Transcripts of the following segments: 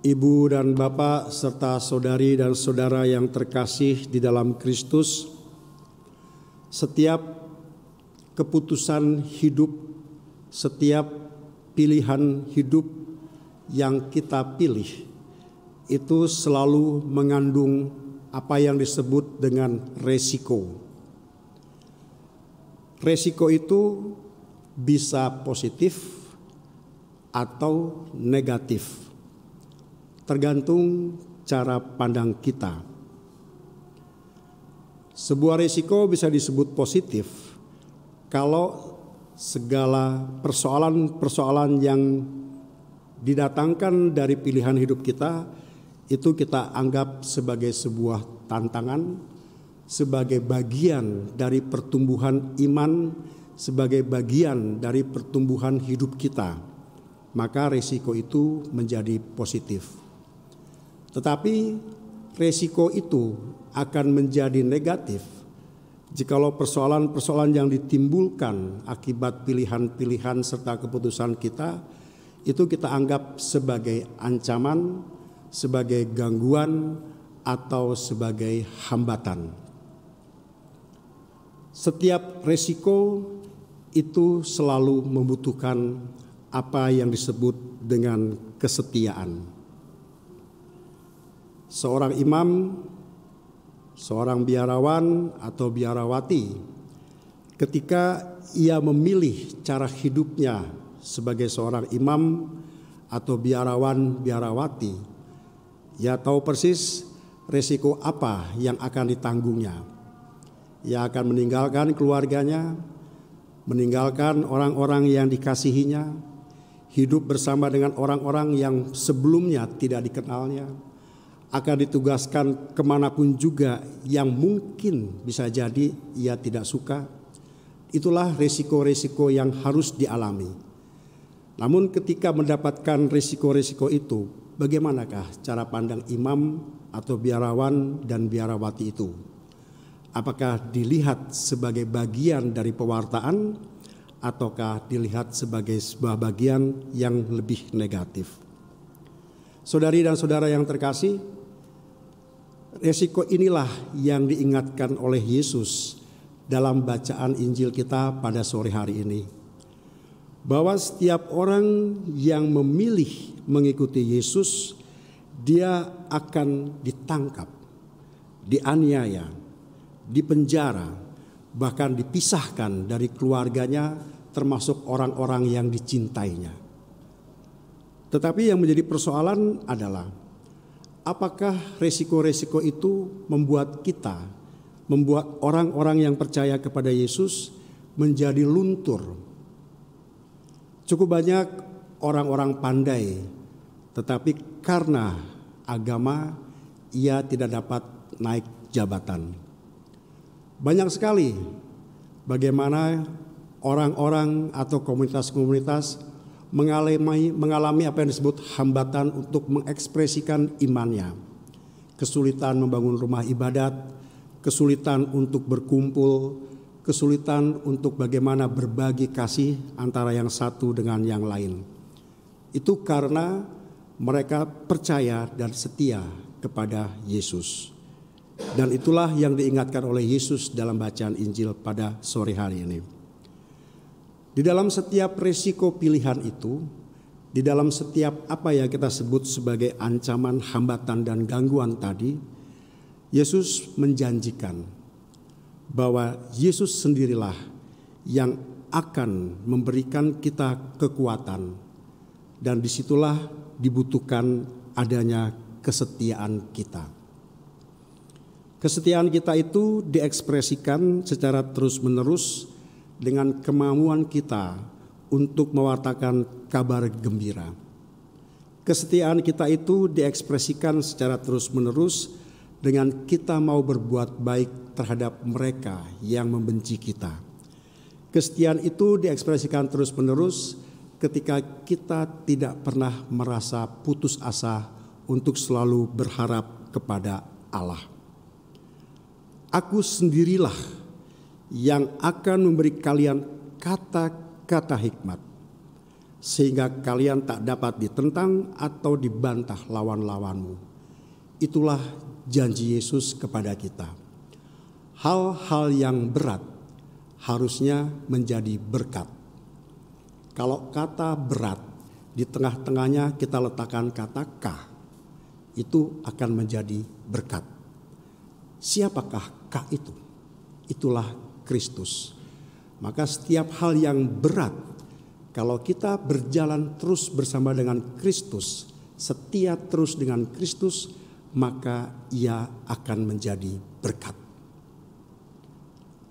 Ibu dan Bapak serta saudari dan saudara yang terkasih di dalam Kristus, setiap keputusan hidup, setiap pilihan hidup yang kita pilih itu selalu mengandung apa yang disebut dengan resiko. Resiko itu bisa positif atau negatif, tergantung cara pandang kita. Sebuah risiko bisa disebut positif kalau segala persoalan-persoalan yang didatangkan dari pilihan hidup kita itu kita anggap sebagai sebuah tantangan, sebagai bagian dari pertumbuhan iman, sebagai bagian dari pertumbuhan hidup kita. Maka risiko itu menjadi positif. Tetapi resiko itu akan menjadi negatif jikalau persoalan-persoalan yang ditimbulkan akibat pilihan-pilihan serta keputusan kita itu kita anggap sebagai ancaman, sebagai gangguan, atau sebagai hambatan. Setiap resiko itu selalu membutuhkan apa yang disebut dengan kesetiaan. Seorang imam, seorang biarawan atau biarawati, ketika ia memilih cara hidupnya sebagai seorang imam atau biarawan biarawati, ia tahu persis resiko apa yang akan ditanggungnya. Ia akan meninggalkan keluarganya, meninggalkan orang-orang yang dikasihinya, hidup bersama dengan orang-orang yang sebelumnya tidak dikenalnya, akan ditugaskan kemanapun juga yang mungkin bisa jadi ia tidak suka. Itulah resiko-resiko yang harus dialami. Namun ketika mendapatkan resiko-resiko itu, bagaimanakah cara pandang imam atau biarawan dan biarawati itu? Apakah dilihat sebagai bagian dari pewartaan ataukah dilihat sebagai sebuah bagian yang lebih negatif? Saudari dan saudara yang terkasih, resiko inilah yang diingatkan oleh Yesus dalam bacaan Injil kita pada sore hari ini. Bahwa setiap orang yang memilih mengikuti Yesus, dia akan ditangkap, dianiaya, dipenjara, bahkan dipisahkan dari keluarganya termasuk orang-orang yang dicintainya. Tetapi yang menjadi persoalan adalah apakah resiko-resiko itu membuat kita, membuat orang-orang yang percaya kepada Yesus menjadi luntur. Cukup banyak orang-orang pandai, tetapi karena agama ia tidak dapat naik jabatan. Banyak sekali bagaimana orang-orang atau komunitas-komunitas mengalami apa yang disebut hambatan untuk mengekspresikan imannya. Kesulitan membangun rumah ibadat, kesulitan untuk berkumpul, kesulitan untuk bagaimana berbagi kasih antara yang satu dengan yang lain. Itu karena mereka percaya dan setia kepada Yesus. Dan itulah yang diingatkan oleh Yesus dalam bacaan Injil pada sore hari ini. Di dalam setiap resiko pilihan itu, di dalam setiap apa yang kita sebut sebagai ancaman, hambatan, dan gangguan tadi, Yesus menjanjikan bahwa Yesus sendirilah yang akan memberikan kita kekuatan, dan disitulah dibutuhkan adanya kesetiaan kita. Kesetiaan kita itu diekspresikan secara terus-menerus dengan kemauan kita untuk mewartakan kabar gembira. Kesetiaan kita itu diekspresikan secara terus-menerus dengan kita mau berbuat baik terhadap mereka yang membenci kita. Kesetiaan itu diekspresikan terus-menerus ketika kita tidak pernah merasa putus asa untuk selalu berharap kepada Allah. Aku sendirilah yang akan memberi kalian kata-kata hikmat. sehingga kalian tak dapat ditentang atau dibantah lawan-lawanmu. Itulah janji Yesus kepada kita. Hal-hal yang berat harusnya menjadi berkat. Kalau kata berat, di tengah-tengahnya kita letakkan kata kah, itu akan menjadi berkat. Siapakah kah itu? Itulah Kristus. Maka setiap hal yang berat, kalau kita berjalan terus bersama dengan Kristus, setia terus dengan Kristus, maka ia akan menjadi berkat.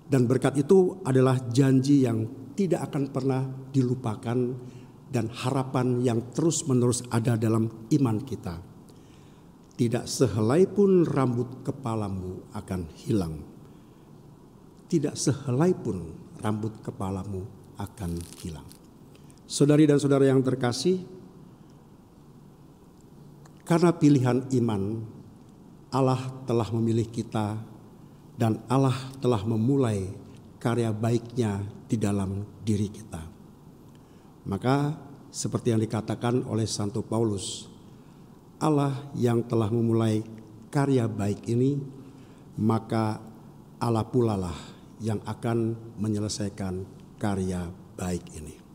Dan berkat itu adalah janji yang tidak akan pernah dilupakan dan harapan yang terus-menerus ada dalam iman kita. Tidak sehelai pun rambut kepalamu akan hilang. Tidak sehelai pun rambut kepalamu akan hilang. Saudari dan saudara yang terkasih, karena pilihan iman, Allah telah memilih kita dan Allah telah memulai karya baiknya di dalam diri kita. Maka seperti yang dikatakan oleh Santo Paulus, Allah yang telah memulai karya baik ini, maka Allah pula lah yang akan menyelesaikan karya baik ini.